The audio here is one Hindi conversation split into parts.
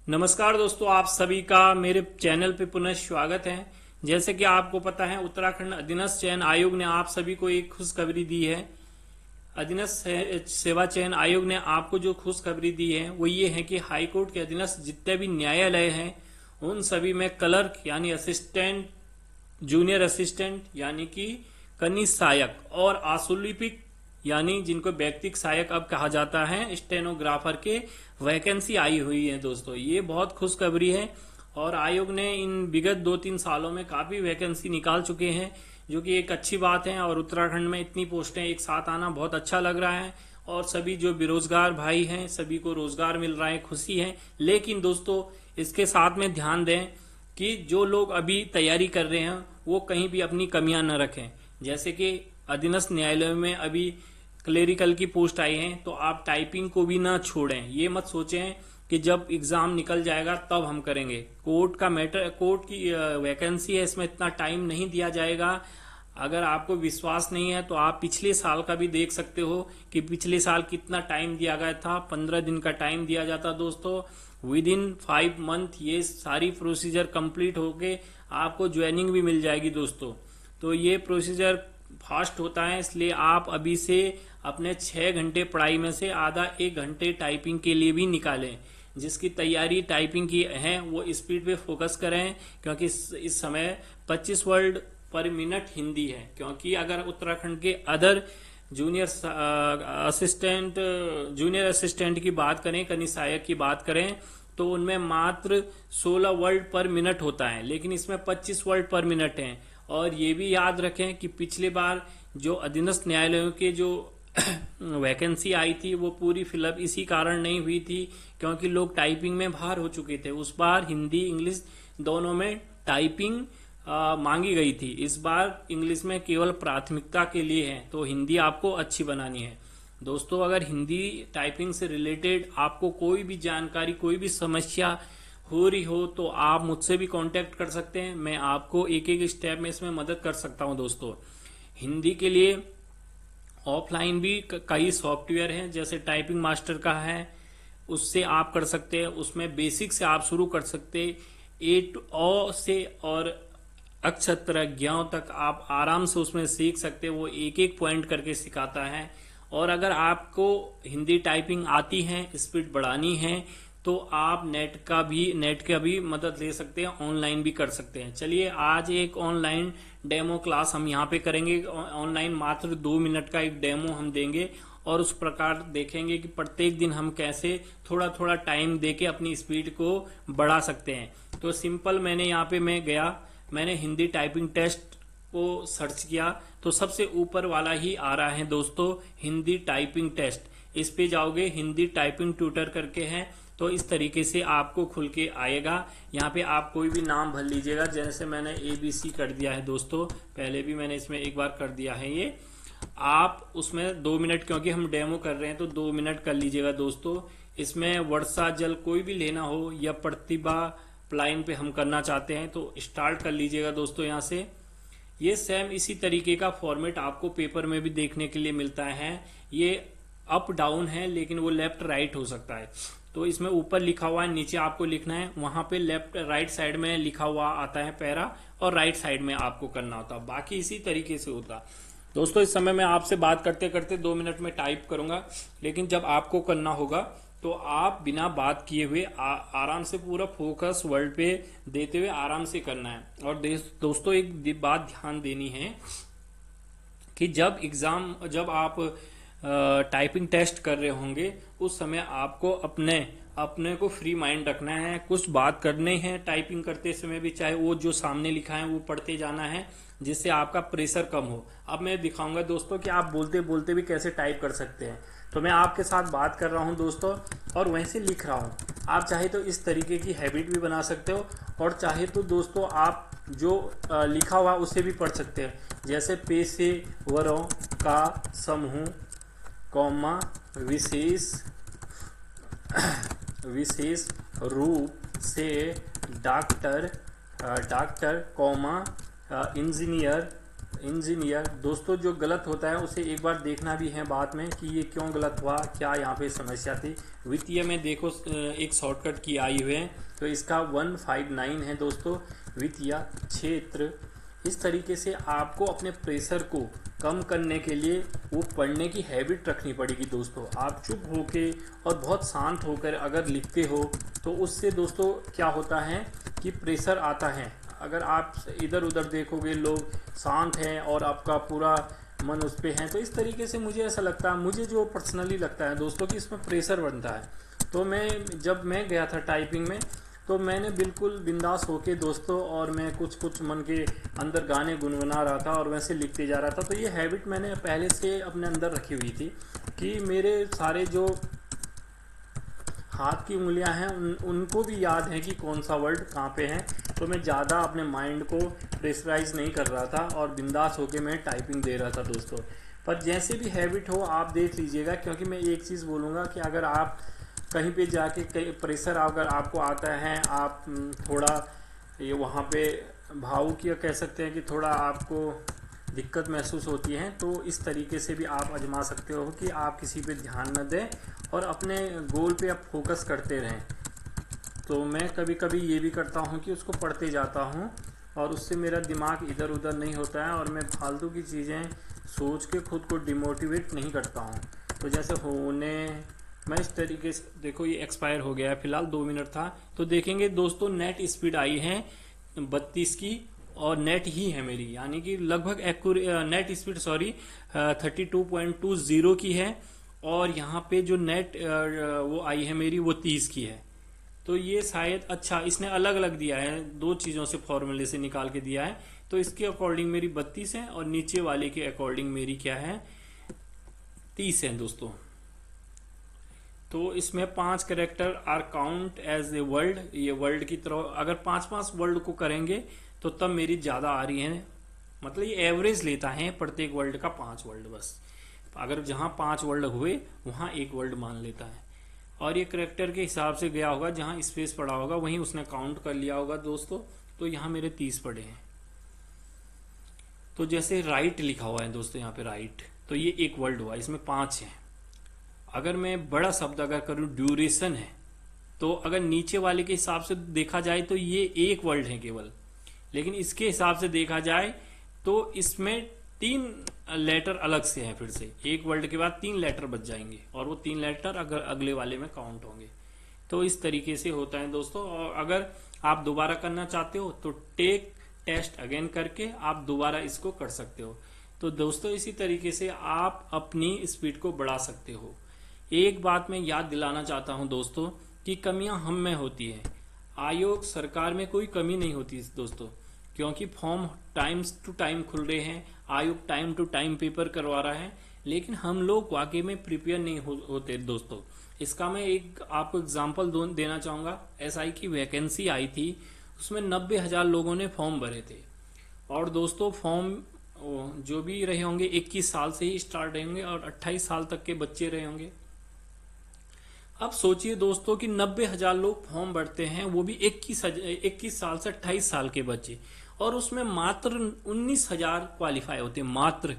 नमस्कार दोस्तों, आप सभी का मेरे चैनल पे पुनः स्वागत है। जैसे कि आपको पता है, उत्तराखंड अधीनस्थ चयन आयोग ने आप सभी को एक खुशखबरी दी है। अधीनस्थ सेवा चयन आयोग ने आपको जो खुशखबरी दी है वो ये है कि हाईकोर्ट के अधीनस्थ जितने भी न्यायालय हैं उन सभी में क्लर्क यानी असिस्टेंट, जूनियर असिस्टेंट यानी कि कनिष्ठ सहायक और आशुलिपिक यानी जिनको व्यक्तिक सहायक अब कहा जाता है, स्टेनोग्राफर के वैकेंसी आई हुई है। दोस्तों, ये बहुत खुशखबरी है और आयोग ने इन विगत 2-3 सालों में काफी वैकेंसी निकाल चुके हैं, जो कि एक अच्छी बात है। और उत्तराखंड में इतनी पोस्टें एक साथ आना बहुत अच्छा लग रहा है और सभी जो बेरोजगार भाई हैं सभी को रोजगार मिल रहा है, खुशी है। लेकिन दोस्तों, इसके साथ में ध्यान दें कि जो लोग अभी तैयारी कर रहे हैं वो कहीं भी अपनी कमियां न रखें। जैसे कि अधीनस्थ न्यायालयों में अभी क्लेरिकल की पोस्ट आई है, तो आप टाइपिंग को भी ना छोड़ें। ये मत सोचें कि जब एग्जाम निकल जाएगा तब हम करेंगे। कोर्ट का मैटर, कोर्ट की वैकेंसी है, इसमें इतना टाइम नहीं दिया जाएगा। अगर आपको विश्वास नहीं है तो आप पिछले साल का भी देख सकते हो कि पिछले साल कितना टाइम दिया गया था। 15 दिन का टाइम दिया जाता दोस्तों। विद इन 5 मंथ ये सारी प्रोसीजर कंप्लीट होके आपको ज्वाइनिंग भी मिल जाएगी दोस्तों। तो ये प्रोसीजर फास्ट होता है, इसलिए आप अभी से अपने 6 घंटे पढ़ाई में से आधा 1 घंटे टाइपिंग के लिए भी निकालें। जिसकी तैयारी टाइपिंग की है वो स्पीड पे फोकस करें, क्योंकि इस समय 25 वर्ड पर मिनट हिंदी है। क्योंकि अगर उत्तराखंड के अदर जूनियर असिस्टेंट की बात करें, कनिष्ठ सहायक की बात करें, तो उनमें मात्र 16 वर्ड पर मिनट होता है, लेकिन इसमें 25 वर्ड पर मिनट है। और ये भी याद रखें कि पिछली बार जो अधीनस्थ न्यायालयों के जो वैकेंसी आई थी वो पूरी फिलअप इसी कारण नहीं हुई थी क्योंकि लोग टाइपिंग में बाहर हो चुके थे। उस बार हिंदी इंग्लिश दोनों में टाइपिंग मांगी गई थी। इस बार इंग्लिश में केवल प्राथमिकता के लिए है, तो हिंदी आपको अच्छी बनानी है। दोस्तों, अगर हिंदी टाइपिंग से रिलेटेड आपको कोई भी जानकारी, कोई भी समस्या हो रही हो तो आप मुझसे भी कांटेक्ट कर सकते हैं। मैं आपको एक एक स्टेप में इसमें मदद कर सकता हूं। दोस्तों, हिंदी के लिए ऑफलाइन भी कई सॉफ्टवेयर हैं, जैसे टाइपिंग मास्टर का है, उससे आप कर सकते हैं। उसमें बेसिक से आप शुरू कर सकते हैं, ए टू ओ से और अक्षत्र ज्ञान तक आप आराम से उसमें सीख सकते हैं। वो एक एक पॉइंट करके सिखाता है। और अगर आपको हिंदी टाइपिंग आती है, स्पीड बढ़ानी है, तो आप नेट का भी मदद ले सकते हैं, ऑनलाइन भी कर सकते हैं। चलिए, आज एक ऑनलाइन डेमो क्लास हम यहाँ पे करेंगे। ऑनलाइन मात्र 2 मिनट का एक डेमो हम देंगे और उस प्रकार देखेंगे कि प्रत्येक दिन हम कैसे थोड़ा थोड़ा टाइम देके अपनी स्पीड को बढ़ा सकते हैं। तो सिंपल, मैंने हिंदी टाइपिंग टेस्ट को सर्च किया तो सबसे ऊपर वाला ही आ रहा है दोस्तों, हिंदी टाइपिंग टेस्ट। इस पे जाओगे, हिंदी टाइपिंग ट्यूटर करके है, तो इस तरीके से आपको खुल के आएगा। यहाँ पे आप कोई भी नाम भर लीजिएगा, जैसे मैंने ABC कर दिया है दोस्तों, पहले भी मैंने इसमें एक बार कर दिया है। ये आप उसमें 2 मिनट, क्योंकि हम डेमो कर रहे हैं तो 2 मिनट कर लीजिएगा दोस्तों। इसमें वर्षा जल कोई भी लेना हो या प्रतिभा प्लाइन पे हम करना चाहते हैं तो स्टार्ट कर लीजिएगा दोस्तों। यहाँ से ये सेम इसी तरीके का फॉर्मेट आपको पेपर में भी देखने के लिए मिलता है। ये अप डाउन है, लेकिन वो लेफ्ट राइट हो सकता है। तो इसमें ऊपर लिखा हुआ है, नीचे आपको लिखना है। वहां पे लेफ्ट राइट साइड में लिखा हुआ आता है पैरा, और राइट साइड में आपको करना होता। बाकी इसी तरीके से होता। दोस्तों, इस समय मैं आपसे बात करते करते 2 मिनट में टाइप करूंगा, लेकिन जब आपको करना होगा तो आप बिना बात किए हुए आराम से पूरा फोकस वर्ड पे देते हुए आराम से करना है। और दोस्तों, एक बात ध्यान देनी है कि जब आप टाइपिंग टेस्ट कर रहे होंगे उस समय आपको अपने को फ्री माइंड रखना है। कुछ बात करने हैं टाइपिंग करते समय भी, चाहे वो जो सामने लिखा है वो पढ़ते जाना है, जिससे आपका प्रेशर कम हो। अब मैं दिखाऊंगा दोस्तों कि आप बोलते बोलते भी कैसे टाइप कर सकते हैं। तो मैं आपके साथ बात कर रहा हूं दोस्तों और वैसे लिख रहा हूं। आप चाहे तो इस तरीके की हैबिट भी बना सकते हो, और चाहे तो दोस्तों आप जो लिखा हुआ उसे भी पढ़ सकते हैं। जैसे पेशेवरों का समूह, कॉमा, विशेष रूप से डॉक्टर, कॉमा, इंजीनियर, इंजीनियर दोस्तों, जो गलत होता है उसे एक बार देखना भी है बाद में कि ये क्यों गलत हुआ, क्या यहाँ पे समस्या थी। वित्तीय में देखो एक शॉर्टकट की आई हुए हैं, तो इसका 159 है दोस्तों, वित्तीय क्षेत्र। इस तरीके से आपको अपने प्रेशर को कम करने के लिए वो पढ़ने की हैबिट रखनी पड़ेगी दोस्तों। आप चुप होके और बहुत शांत होकर अगर लिखते हो तो उससे दोस्तों क्या होता है कि प्रेशर आता है। अगर आप इधर उधर देखोगे, लोग शांत हैं और आपका पूरा मन उस पर है, तो इस तरीके से मुझे ऐसा लगता है, मुझे जो पर्सनली लगता है दोस्तों कि इसमें प्रेशर बनता है। तो जब मैं गया था टाइपिंग में, तो मैंने बिल्कुल बिंदास होके दोस्तों, और मैं कुछ कुछ मन के अंदर गाने गुनगुना रहा था और वैसे लिखते जा रहा था। तो ये हैबिट मैंने पहले से अपने अंदर रखी हुई थी कि मेरे सारे जो हाथ की उंगलियां हैं उनको भी याद है कि कौन सा वर्ड कहाँ पे है। तो मैं ज़्यादा अपने माइंड को प्रेशराइज नहीं कर रहा था और बिंदास होके मैं टाइपिंग दे रहा था दोस्तों। पर जैसे भी हैबिट हो आप देख लीजिएगा, क्योंकि मैं एक चीज़ बोलूँगा कि अगर आप कहीं पे जाके कहीं प्रेशर अगर आपको आता है, आप थोड़ा ये वहाँ पे भावुक या कह सकते हैं कि थोड़ा आपको दिक्कत महसूस होती है, तो इस तरीके से भी आप आजमा सकते हो कि आप किसी पे ध्यान न दें और अपने गोल पे आप फोकस करते रहें। तो मैं कभी कभी ये भी करता हूँ कि उसको पढ़ते जाता हूँ और उससे मेरा दिमाग इधर उधर नहीं होता है और मैं फालतू की चीज़ें सोच के खुद को डिमोटिवेट नहीं करता हूँ। तो जैसे होने मैं इस तरीके से, देखो ये एक्सपायर हो गया है, फिलहाल 2 मिनट था। तो देखेंगे दोस्तों नेट स्पीड आई है 32 की और नेट ही है मेरी, यानी कि लगभग नेट स्पीड 32.20 की है, और यहाँ पे जो नेट वो आई है मेरी वो 30 की है। तो ये शायद अच्छा इसने अलग अलग दिया है, 2 चीज़ों से फॉर्मूले से निकाल के दिया है। तो इसके अकॉर्डिंग मेरी 32 है और नीचे वाले के अकॉर्डिंग मेरी क्या है 30 है दोस्तों। तो इसमें 5 character are count as a world, ये वर्ल्ड की तरह अगर 5-5 वर्ल्ड को करेंगे तो तब मेरी ज़्यादा आ रही है। मतलब ये एवरेज लेता है प्रत्येक वर्ल्ड का 5 वर्ल्ड, बस अगर जहाँ 5 वर्ल्ड हुए वहाँ 1 वर्ल्ड मान लेता है। और ये करेक्टर के हिसाब से गया होगा, जहाँ स्पेस पड़ा होगा वहीं उसने काउंट कर लिया होगा दोस्तों। तो यहाँ मेरे 30 पड़े हैं। तो जैसे राइट लिखा हुआ है दोस्तों यहाँ पे राइट, तो ये 1 वर्ल्ड हुआ, इसमें 5 है। अगर मैं बड़ा शब्द अगर करूँ ड्यूरेशन है, तो अगर नीचे वाले के हिसाब से देखा जाए तो ये 1 वर्ल्ड है केवल, लेकिन इसके हिसाब से देखा जाए तो इसमें 3 लेटर अलग से हैं। फिर से 1 वर्ल्ड के बाद 3 लेटर बच जाएंगे और वो 3 लेटर अगर अगले वाले में काउंट होंगे। तो इस तरीके से होता है दोस्तों। और अगर आप दोबारा करना चाहते हो तो टेक टेस्ट अगेन करके आप दोबारा इसको कर सकते हो। तो दोस्तों इसी तरीके से आप अपनी स्पीड को बढ़ा सकते हो। एक बात मैं याद दिलाना चाहता हूं दोस्तों कि कमियां हम में होती है, आयोग सरकार में कोई कमी नहीं होती दोस्तों, क्योंकि फॉर्म टाइम टू टाइम खुल रहे हैं, आयोग टाइम टू टाइम पेपर करवा रहा है, लेकिन हम लोग वाकई में प्रिपेयर नहीं होते दोस्तों। इसका मैं एक आपको एग्जांपल देना चाहूँगा। एसआई की वैकेंसी आई थी, उसमें 90,000 लोगों ने फॉर्म भरे थे। और दोस्तों फॉर्म जो भी रहे होंगे 21 साल से ही स्टार्ट रहेंगे और 28 साल तक के बच्चे रहे होंगे। अब सोचिए दोस्तों कि 90,000 लोग फॉर्म भरते हैं, वो भी 21 साल से 28 साल के बच्चे, और उसमें मात्र 19,000 क्वालिफाई होते हैं मात्र।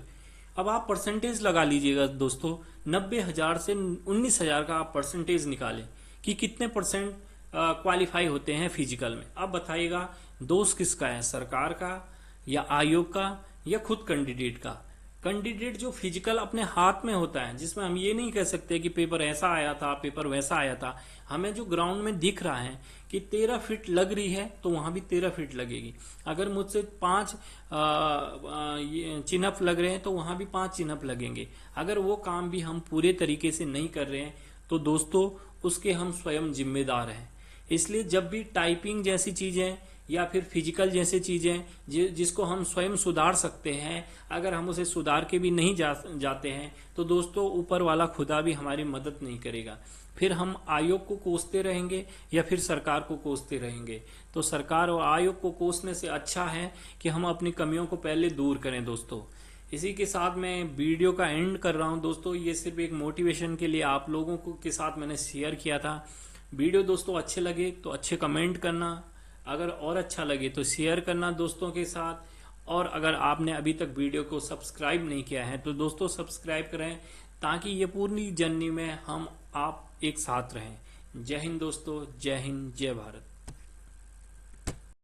अब आप परसेंटेज लगा लीजिएगा दोस्तों, 90,000 से 19,000 का आप परसेंटेज निकालें कि कितने परसेंट क्वालिफाई होते हैं फिजिकल में। अब बताइएगा दोष किसका है, सरकार का या आयोग का या खुद कैंडिडेट का। कैंडिडेट जो फिजिकल अपने हाथ में होता है, जिसमें हम ये नहीं कह सकते कि पेपर ऐसा आया था पेपर वैसा आया था, हमें जो ग्राउंड में दिख रहा है कि 13 फीट लग रही है तो वहां भी 13 फीट लगेगी। अगर मुझसे 5 चिन्हप लग रहे हैं तो वहां भी 5 चिन्हप लगेंगे। अगर वो काम भी हम पूरे तरीके से नहीं कर रहे हैं तो दोस्तों उसके हम स्वयं जिम्मेदार हैं। इसलिए जब भी टाइपिंग जैसी चीजें या फिर फिजिकल जैसे चीजें जिसको हम स्वयं सुधार सकते हैं, अगर हम उसे सुधार के भी नहीं जाते हैं तो दोस्तों ऊपर वाला खुदा भी हमारी मदद नहीं करेगा। फिर हम आयोग को कोसते रहेंगे या फिर सरकार को कोसते रहेंगे। तो सरकार और आयोग को कोसने से अच्छा है कि हम अपनी कमियों को पहले दूर करें दोस्तों। इसी के साथ मैं वीडियो का एंड कर रहा हूं दोस्तों। ये सिर्फ एक मोटिवेशन के लिए आप लोगों के साथ मैंने शेयर किया था। वीडियो दोस्तों अच्छे लगे तो अच्छे कमेंट करना, अगर और अच्छा लगे तो शेयर करना दोस्तों के साथ, और अगर आपने अभी तक वीडियो को सब्सक्राइब नहीं किया है तो दोस्तों सब्सक्राइब करें, ताकि ये पूरी जर्नी में हम आप एक साथ रहें। जय हिंद दोस्तों, जय हिंद, जय भारत।